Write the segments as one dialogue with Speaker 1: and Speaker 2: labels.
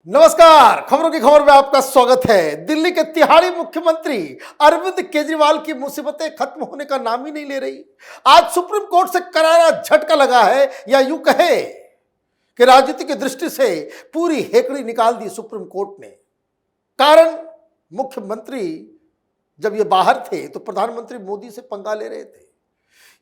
Speaker 1: नमस्कार, खबरों की खबर में आपका स्वागत है। दिल्ली के तिहाड़ी मुख्यमंत्री अरविंद केजरीवाल की मुसीबतें खत्म होने का नाम ही नहीं ले रही। आज सुप्रीम कोर्ट से करारा झटका लगा है, या यूं कहे कि राजनीति की दृष्टि से पूरी हेकड़ी निकाल दी सुप्रीम कोर्ट ने। कारण, मुख्यमंत्री जब ये बाहर थे तो प्रधानमंत्री मोदी से पंगा ले रहे थे।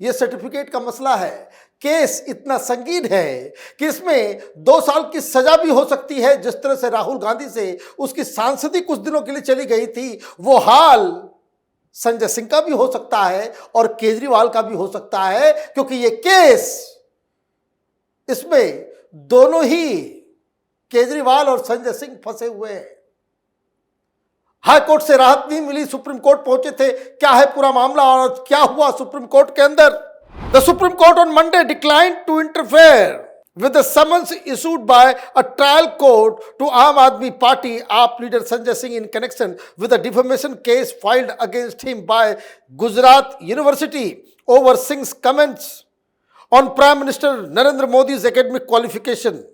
Speaker 1: यह सर्टिफिकेट का मसला है। केस इतना संगीन है कि इसमें 2 साल की सजा भी हो सकती है। जिस तरह से राहुल गांधी से उसकी सांसदी कुछ दिनों के लिए चली गई थी, वो हाल संजय सिंह का भी हो सकता है और केजरीवाल का भी हो सकता है, क्योंकि ये केस, इसमें दोनों ही केजरीवाल और संजय सिंह फंसे हुए हैं। हाई कोर्ट से राहत नहीं मिली, सुप्रीम कोर्ट पहुंचे थे। क्या है पूरा मामला और क्या हुआ सुप्रीम कोर्ट के अंदर? The supreme court on Monday declined to interfere with the summons issued by a trial court to Aam Aadmi Party AAP leader Sanjay Singh in connection with a defamation case filed against him by Gujarat University over Singh's comments on Prime Minister Narendra Modi's academic qualification.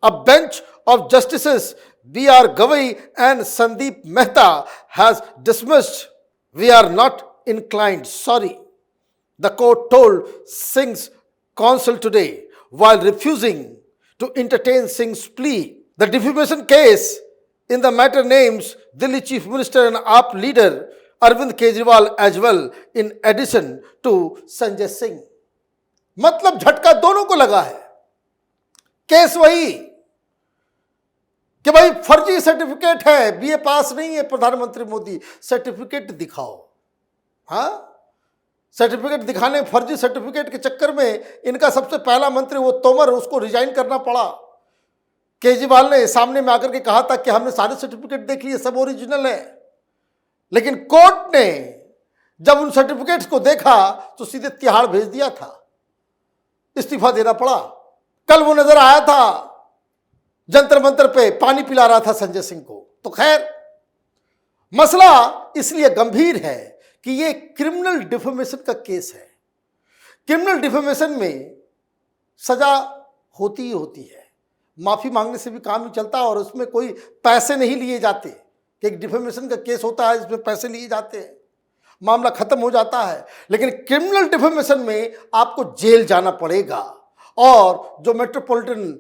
Speaker 1: A bench of Justices B.R. Gavai and Sandeep Mehta has dismissed. We are not inclined. Sorry, the court told Singh's counsel today, while refusing to entertain Singh's plea. The defamation case in the matter names Delhi Chief Minister and AAP leader Arvind Kejriwal as well, in addition to Sanjay Singh. मतलब झटका दोनों को लगा है। Case वही कि भाई फर्जी सर्टिफिकेट है, बीए पास नहीं है प्रधानमंत्री मोदी, सर्टिफिकेट दिखाओ। हाँ, सर्टिफिकेट दिखाने, फर्जी सर्टिफिकेट के चक्कर में इनका सबसे पहला मंत्री वो तोमर, उसको रिजाइन करना पड़ा। केजरीवाल ने सामने में आकर के कहा था कि हमने सारे सर्टिफिकेट देख लिए, सब ओरिजिनल है। लेकिन कोर्ट ने जब उन सर्टिफिकेट्स को देखा तो सीधे तिहाड़ भेज दिया था, इस्तीफा देना पड़ा। कल वो नजर आया था जंतर मंतर पे, पानी पिला रहा था संजय सिंह को। तो खैर, मसला इसलिए गंभीर है कि ये क्रिमिनल डिफेमेशन का केस है। क्रिमिनल डिफेमेशन में सजा होती ही होती है, माफी मांगने से भी काम नहीं चलता, और उसमें कोई पैसे नहीं लिए जाते। एक डिफेमेशन का केस होता है जिसमें पैसे लिए जाते हैं, मामला खत्म हो जाता है। लेकिन क्रिमिनल डिफेमेशन में आपको जेल जाना पड़ेगा, और जो मेट्रोपॉलिटन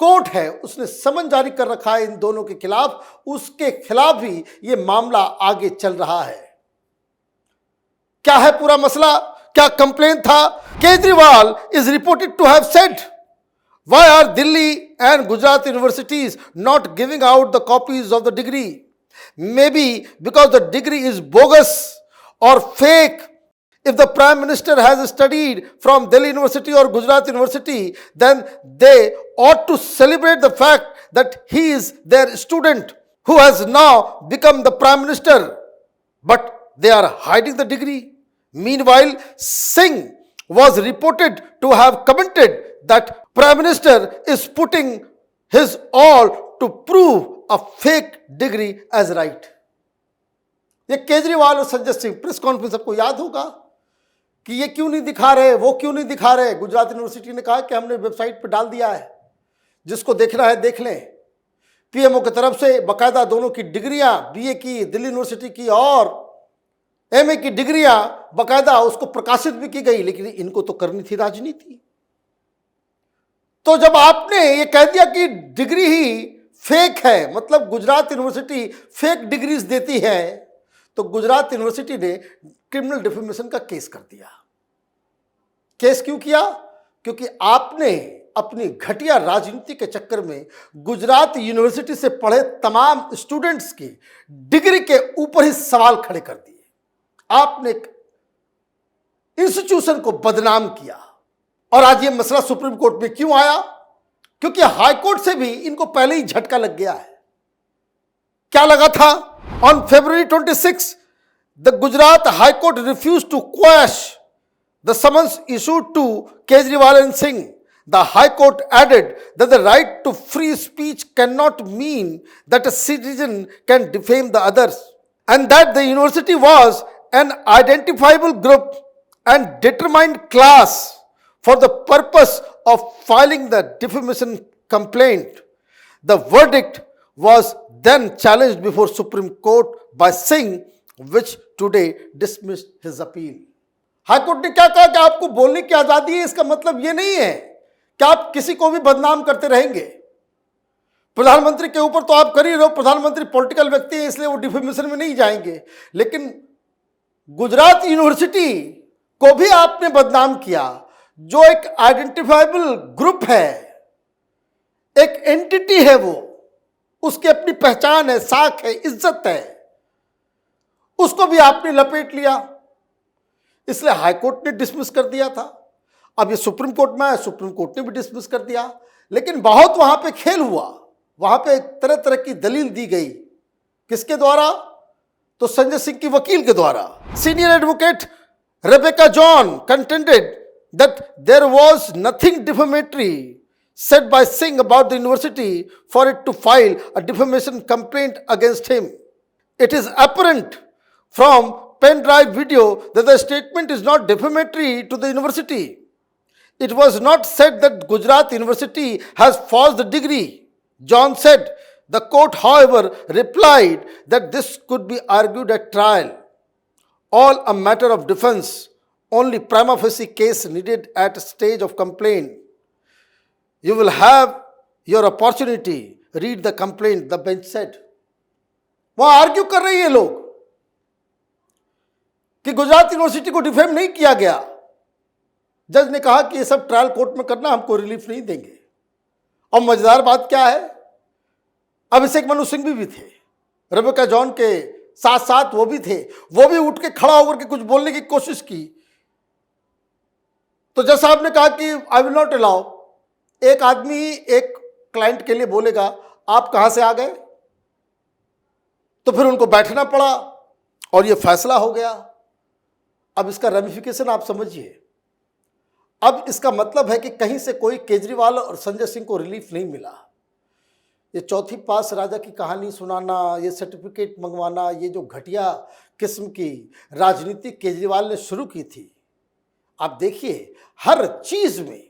Speaker 1: कोर्ट है उसने समन जारी कर रखा है इन दोनों के खिलाफ, उसके खिलाफ ही ये मामला आगे चल रहा है। क्या है पूरा मसला, क्या कंप्लेंट था? Kejriwal is reported to have said, why are Delhi and Gujarat universities not giving out the copies of the degree? May be because the degree is bogus और fake. If the Prime Minister has studied from Delhi University or Gujarat University, then they ought to celebrate the fact that he is their student who has now become the Prime Minister. But they are hiding the degree. Meanwhile, Singh was reported to have commented that Prime Minister is putting his all to prove a fake degree as right. ये केजरीवाल और Sanjay Singh press conference सबको याद होगा कि ये क्यों नहीं दिखा रहे, वो क्यों नहीं दिखा रहे। गुजरात यूनिवर्सिटी ने कहा कि हमने वेबसाइट पर डाल दिया है, जिसको देखना है देख लें। पीएमओ की तरफ से बाकायदा दोनों की डिग्रियां, बीए की दिल्ली यूनिवर्सिटी की और एमए की डिग्रियां बाकायदा उसको प्रकाशित भी की गई। लेकिन इनको तो करनी थी राजनीति। तो जब आपने ये कह दिया कि डिग्री ही फेक है, मतलब गुजरात यूनिवर्सिटी फेक डिग्रीज देती है, तो गुजरात यूनिवर्सिटी ने क्रिमिनल डिफेमेशन का केस कर दिया। केस क्यों किया? क्योंकि आपने अपनी घटिया राजनीति के चक्कर में गुजरात यूनिवर्सिटी से पढ़े तमाम स्टूडेंट्स की डिग्री के ऊपर ही सवाल खड़े कर दिए। आपने इंस्टीट्यूशन को बदनाम किया। और आज ये मसला सुप्रीम कोर्ट में क्यों आया? क्योंकि हाई कोर्ट से भी इनको पहले ही झटका लग गया है। क्या लगा था? On February 26, the Gujarat High Court refused to quash the summons issued to Kejriwal and Singh. The High Court added that the right to free speech cannot mean that a citizen can defame the others, and that the university was an identifiable group and determined class for the purpose of filing the defamation complaint. The verdict was then challenged before Supreme Court by Singh, which today dismissed his appeal. High court ने क्या कहा कि आपको बोलने की आजादी है, इसका मतलब यह नहीं है कि आप किसी को भी बदनाम करते रहेंगे। प्रधानमंत्री के ऊपर तो आप कर ही रहे हो, प्रधानमंत्री पॉलिटिकल व्यक्ति है इसलिए वो डिफेमेशन में नहीं जाएंगे, लेकिन गुजरात यूनिवर्सिटी को भी आपने बदनाम किया, जो एक आइडेंटिफाइबल ग्रुप है, एक एंटिटी है, वो उसकी अपनी पहचान है, साख है, इज्जत है, उसको भी आपने लपेट लिया, इसलिए हाईकोर्ट ने डिसमिस कर दिया था। अब ये सुप्रीम कोर्ट में आया, सुप्रीम कोर्ट ने भी डिसमिस कर दिया, लेकिन बहुत वहां पे खेल हुआ, वहां पे तरह तरह की दलील दी गई। किसके द्वारा? तो संजय सिंह की वकील के द्वारा। Senior advocate Rebecca John contended that there was nothing defamatory said by Singh about the university for it to file a defamation complaint against him. It is apparent from pen drive video that the statement is not defamatory to the university. It was not said that Gujarat University has forged the degree, John said. The court, however, replied that this could be argued at trial. All a matter of defense, only prima facie case needed at a stage of complaint. You will have your opportunity. Read the complaint, the bench said. वहां argue कर रही है लोग कि Gujarat university को defame नहीं किया गया। जज ने कहा कि ये सब ट्रायल कोर्ट में करना, हमको रिलीफ नहीं देंगे। और मजेदार बात क्या है, अभिषेक मनु सिंह भी थे, रेबेका जॉन के साथ साथ वो भी थे, वो भी उठ के खड़ा होकर के कुछ बोलने की कोशिश की, तो जज साहब ने कहा कि आई विल नॉट अलाउ। एक आदमी एक क्लाइंट के लिए बोलेगा आप कहां से आ गए, तो फिर उनको बैठना पड़ा और ये फैसला हो गया। अब इसका रेमिफिकेशन आप समझिए। अब इसका मतलब है कि कहीं से कोई केजरीवाल और संजय सिंह को रिलीफ नहीं मिला। ये चौथी पास राजा की कहानी सुनाना, ये सर्टिफिकेट मंगवाना, ये जो घटिया किस्म की राजनीति केजरीवाल ने शुरू की थी, आप देखिए हर चीज में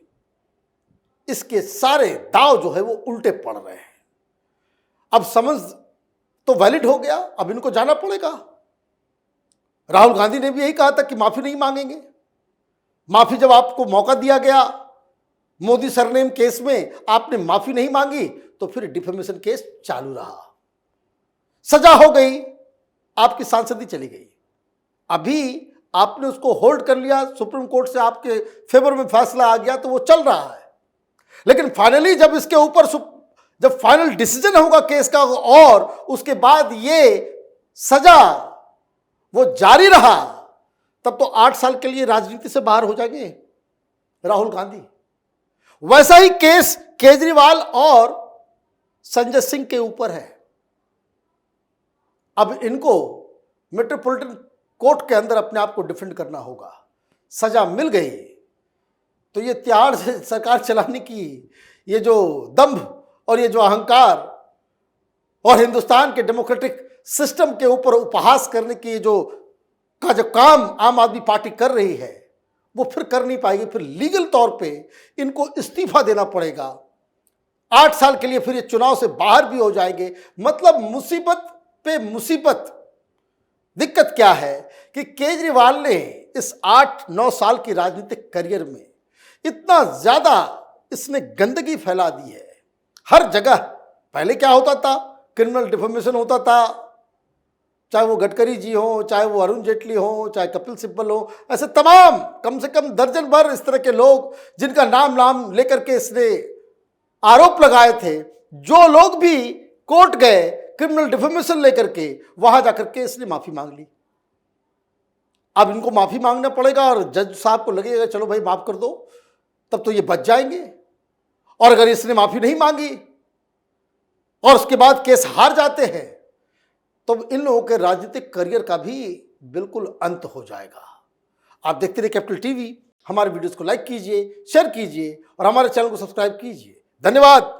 Speaker 1: इसके सारे दाव जो है वो उल्टे पड़ रहे हैं। अब समझ तो वैलिड हो गया, अब इनको जाना पड़ेगा। राहुल गांधी ने भी यही कहा था कि माफी नहीं मांगेंगे। माफी जब आपको मौका दिया गया मोदी सरनेम केस में, आपने माफी नहीं मांगी, तो फिर डिफेमेशन केस चालू रहा, सजा हो गई, आपकी सांसदी चली गई। अभी आपने उसको होल्ड कर लिया, सुप्रीम कोर्ट से आपके फेवर में फैसला आ गया तो वो चल रहा है, लेकिन फाइनली जब इसके ऊपर जब फाइनल डिसीजन होगा केस का और उसके बाद ये सजा वो जारी रहा, तब तो 8 साल के लिए राजनीति से बाहर हो जाएंगे राहुल गांधी। वैसा ही केस केजरीवाल और संजय सिंह के ऊपर है। अब इनको मेट्रोपॉलिटन कोर्ट के अंदर अपने आप को डिफेंड करना होगा। सजा मिल गई तो ये तिहाड़ से सरकार चलाने की ये जो दंभ और ये जो अहंकार और हिंदुस्तान के डेमोक्रेटिक सिस्टम के ऊपर उपहास करने की जो काम आम आदमी पार्टी कर रही है, वो फिर कर नहीं पाएगी। फिर लीगल तौर पे इनको इस्तीफा देना पड़ेगा। 8 साल के लिए फिर ये चुनाव से बाहर भी हो जाएंगे। मतलब मुसीबत पे मुसीबत। दिक्कत क्या है कि केजरीवाल ने इस 8-9 साल की राजनीतिक करियर में इतना ज्यादा इसने गंदगी फैला दी है हर जगह। पहले क्या होता था, क्रिमिनल डिफेमेशन होता था, चाहे वो गडकरी जी हो, चाहे वो अरुण जेटली हो, चाहे कपिल सिब्बल हो, ऐसे तमाम कम से कम दर्जन भर इस तरह के लोग जिनका नाम लेकर के इसने आरोप लगाए थे। जो लोग भी कोर्ट गए क्रिमिनल डिफेमेशन लेकर के, वहां जाकर के इसने माफी मांग ली। अब इनको माफी मांगना पड़ेगा और जज साहब को लगेगा चलो भाई माफ कर दो, तब तो ये बच जाएंगे। और अगर इसने माफी नहीं मांगी और उसके बाद केस हार जाते हैं, तो इन लोगों के राजनीतिक करियर का भी बिल्कुल अंत हो जाएगा। आप देखते रहिए कैपिटल टीवी। हमारे वीडियोस को लाइक कीजिए, शेयर कीजिए और हमारे चैनल को सब्सक्राइब कीजिए। धन्यवाद।